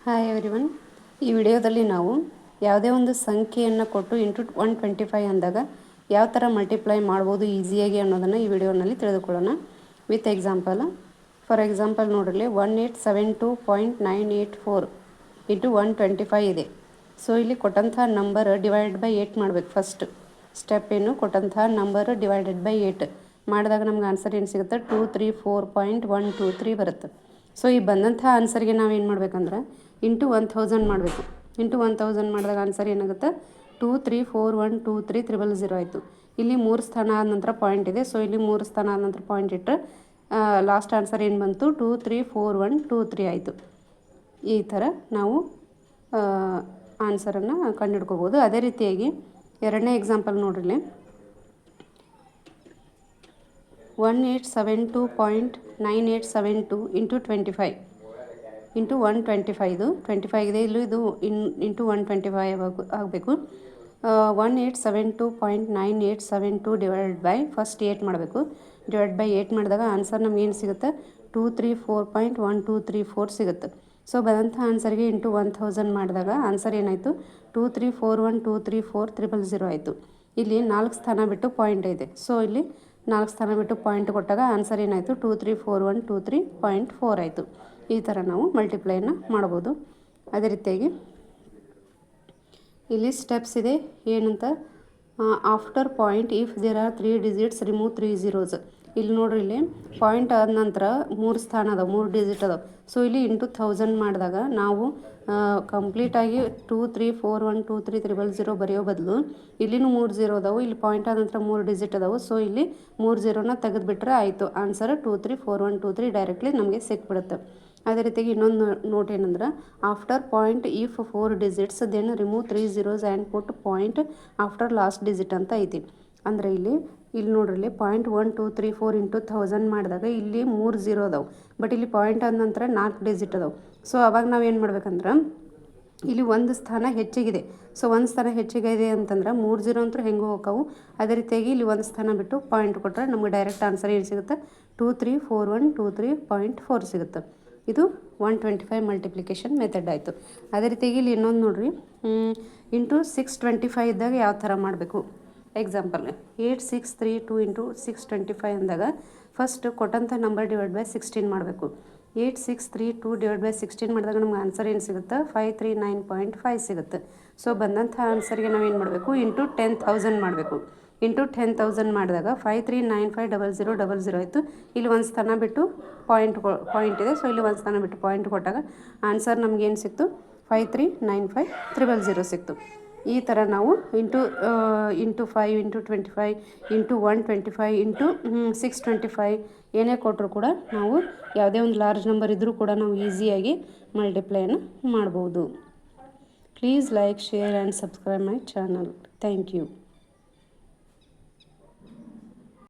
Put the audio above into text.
Hi everyone. ಈ ವಿಡಿಯೋದಲ್ಲಿ ನಾವು ಯಾವುದೇ ಒಂದು ಸಂಖ್ಯೆಯನ್ನು ಕೊಟ್ಟು ಇಂಟು 125 ಅಂದಾಗ ಯಾವ ಥರ ಮಲ್ಟಿಪ್ಲೈ ಮಾಡ್ಬೋದು ಈಸಿಯಾಗಿ ಅನ್ನೋದನ್ನು ಈ ವಿಡಿಯೋನಲ್ಲಿ ತಿಳಿದುಕೊಳ್ಳೋಣ ವಿತ್ ಎಕ್ಸಾಂಪಲ್. ಫಾರ್ ಎಕ್ಸಾಂಪಲ್ ನೋಡಿರಲಿ 1872.984 ಇಂಟು 125 ಇದೆ. ಸೊ ಇಲ್ಲಿ ಕೊಟ್ಟಂಥ ನಂಬರ್ ಡಿವೈಡೆಡ್ ಬೈ 8 ಮಾಡಬೇಕು. ಫಸ್ಟ್ ಸ್ಟೆಪ್ ಏನು, ಕೊಟ್ಟಂಥ ನಂಬರ್ ಡಿವೈಡೆಡ್ ಬೈ 8 ಮಾಡಿದಾಗ ನಮ್ಗೆ ಆನ್ಸರ್ ಏನು ಸಿಗುತ್ತೆ, 234.123 ಬರುತ್ತೆ. ಸೊ ಈ ಬಂದಂಥ ಆನ್ಸರ್ಗೆ ನಾವೇನು ಮಾಡಬೇಕಂದ್ರೆ ಇಂಟು 1000 ಮಾಡಬೇಕು. ಇಂಟು 1000 ಮಾಡಿದಾಗ ಆನ್ಸರ್ ಏನಾಗುತ್ತೆ, 234123000 ಆಯಿತು. ಇಲ್ಲಿ 3 ಸ್ಥಾನ ಆದ ನಂತರ ಪಾಯಿಂಟ್ ಇದೆ. ಸೊ ಇಲ್ಲಿ 3 ಸ್ಥಾನ ಆದ ನಂತರ ಪಾಯಿಂಟ್ ಇಟ್ಟರೆ ಲಾಸ್ಟ್ ಆನ್ಸರ್ ಏನು ಬಂತು, 234123 ಆಯಿತು. ಈ ಥರ ನಾವು ಆನ್ಸರನ್ನು ಕಂಡುಹಿಡ್ಕೋಬೋದು. ಅದೇ ರೀತಿಯಾಗಿ ಎರಡನೇ ಎಕ್ಸಾಂಪಲ್ ನೋಡ್ರಿ, 1872.9872 ಇಂಟು 25 ಇಂಟು 125 25 ಇದೆ. ಇದು ಇಂಟು 125 ಆಗಬೇಕು. 1872.9872 ಡಿವೈಡೆಡ್ ಬೈ ಫಸ್ಟ್ 8 ಮಾಡಬೇಕು. ಡಿವೈಡ್ ಬೈ 8 ಮಾಡಿದಾಗ ಆನ್ಸರ್ ನಮ್ಗೆ ಏನು ಸಿಗುತ್ತೆ, 234.1234 ಸಿಗುತ್ತೆ. ಸೊ ಬಂದಂಥ ಆನ್ಸರ್ಗೆ ಇಂಟು 1000 ಮಾಡಿದಾಗ ಆನ್ಸರ್ ಏನಾಯಿತು, 234123430 ಆಯಿತು. ಇಲ್ಲಿ 4 ಸ್ಥಾನ ಬಿಟ್ಟು ಪಾಯಿಂಟ್ ಇದೆ. ಸೊ ಇಲ್ಲಿ 4 ಸ್ಥಾನ ಬಿಟ್ಟು ಪಾಯಿಂಟ್ ಕೊಟ್ಟಾಗ ಆನ್ಸರ್ ಏನಾಯಿತು, 2341230.4 ಆಯಿತು. ಈ ಥರ ನಾವು ಮಲ್ಟಿಪ್ಲೈನ ಮಾಡ್ಬೋದು. ಅದೇ ರೀತಿಯಾಗಿ ಇಲ್ಲಿ ಸ್ಟೆಪ್ಸ್ ಇದೆ. ಏನಂತ, after point if there are 3 digits remove 3 zeros. ಇಲ್ಲಿ ನೋಡ್ರಿ, ಇಲ್ಲಿ ಪಾಯಿಂಟ್ ಆದ ನಂತರ 3 ಸ್ಥಾನ ಅದಾವೆ, 3 ಡಿಜಿಟ್ ಅದಾವೆ. ಸೊ ಇಲ್ಲಿ ಇಂಟು 1000 ಮಾಡಿದಾಗ ನಾವು ಕಂಪ್ಲೀಟಾಗಿ 234123000 ಬರೆಯೋ ಬದಲು ಇಲ್ಲಿನೂ 3 0 ಅದಾವೆ, ಇಲ್ಲಿ ಪಾಯಿಂಟ್ ಆದ ನಂತರ 3 ಡಿಜಿಟ್ ಅದಾವೆ. ಸೊ ಇಲ್ಲಿ 3 0ನ ತೆಗೆದುಬಿಟ್ರೆ ಆಯಿತು, ಆನ್ಸರ್ 234123 ಡೈರೆಕ್ಟ್ಲಿ ನಮಗೆ ಸಿಕ್ಬಿಡುತ್ತೆ. ಅದೇ ರೀತಿಯಾಗಿ ಇನ್ನೊಂದು ನೋಟ್ ಏನಂದ್ರೆ, after point if 4 digits then remove 3 zeros and put point after last digit ಅಂತ ಐತಿ. ಅಂದರೆ ಇಲ್ಲಿ ನೋಡ್ರಿ, ಪಾಯಿಂಟ್ 1 2 3 4 ಇಂಟು 1000 ಮಾಡಿದಾಗ ಇಲ್ಲಿ 3 0 ಅದಾವೆ, ಬಟ್ ಇಲ್ಲಿ ಪಾಯಿಂಟ್ ಆದ ನಂತರ 4 ಡಿಜಿಟ್ ಅದಾವೆ. ಸೊ ಅವಾಗ ನಾವೇನು ಮಾಡ್ಬೇಕಂದ್ರೆ, ಇಲ್ಲಿ ಒಂದು ಸ್ಥಾನ ಹೆಚ್ಚಿಗಿದೆ. ಸೊ ಒಂದು ಸ್ಥಾನ ಹೆಚ್ಚಿಗಿದೆ ಅಂತಂದ್ರೆ 3 0 ಅಂತೂ ಹೆಂಗೂ ಹೋಗವು. ಅದೇ ರೀತಿಯಾಗಿ ಇಲ್ಲಿ ಒಂದು ಸ್ಥಾನ ಬಿಟ್ಟು ಪಾಯಿಂಟ್ ಕೊಟ್ಟರೆ ನಮಗೆ ಡೈರೆಕ್ಟ್ ಆನ್ಸರ್ ಏನು ಸಿಗುತ್ತೆ, 234123.4 ಸಿಗುತ್ತೆ. ಇದು 125 ಮಲ್ಟಿಪ್ಲಿಕೇಶನ್ ಮೆಥಡ್ ಆಯಿತು. ಅದೇ ರೀತಿಯಾಗಿ ಇಲ್ಲಿ ಇನ್ನೊಂದು ನೋಡ್ರಿ, ಇಂಟು 625 ಇದ್ದಾಗ ಯಾವ ಥರ ಮಾಡಬೇಕು. ಎಕ್ಸಾಂಪಲ್ 8632 ಇಂಟು 625 ಅಂದಾಗ ಫಸ್ಟ್ ಕೊಟ್ಟಂಥ ನಂಬರ್ ಡಿವೈಡ್ ಬೈ 16 ಮಾಡಬೇಕು. 8632 ಡಿವೈಡ್ ಬೈ 16 ಮಾಡಿದಾಗ ನಮ್ಗೆ ಆನ್ಸರ್ ಏನು ಸಿಗುತ್ತೆ, 539.5 ಸಿಗುತ್ತೆ. ಸೊ ಬಂದಂಥ ಆನ್ಸರ್ಗೆ ನಾವೇನು ಮಾಡಬೇಕು, ಇಂಟು 10,000 ಮಾಡಬೇಕು. ಇಂಟು 10,000 ಮಾಡಿದಾಗ 53950000 ಆಯಿತು. ಇಲ್ಲಿ ಒಂದು ಸ್ಥಾನ ಬಿಟ್ಟು ಪಾಯಿಂಟ್ ಇದೆ. ಸೊ ಇಲ್ಲಿ ಒಂದು ಸ್ಥಾನ ಬಿಟ್ಟು ಪಾಯಿಂಟ್ ಕೊಟ್ಟಾಗ ಆನ್ಸರ್ ನಮಗೇನು ಸಿಕ್ತು, 539500 ಸಿಕ್ತು. ಈ ಥರ ನಾವು ಇಂಟು 5 ಇಂಟು 25 ಇಂಟು 125 ಇಂಟು 625 ಏನೇ ಕೊಟ್ಟರು ಕೂಡ ನಾವು ಯಾವುದೇ ಒಂದು ಲಾರ್ಜ್ ನಂಬರ್ ಇದ್ದರೂ ಕೂಡ ನಾವು ಈಸಿಯಾಗಿ ಮಲ್ಟಿಪ್ಲೈನ ಮಾಡ್ಬೋದು. Please like, share and subscribe my channel. Thank you.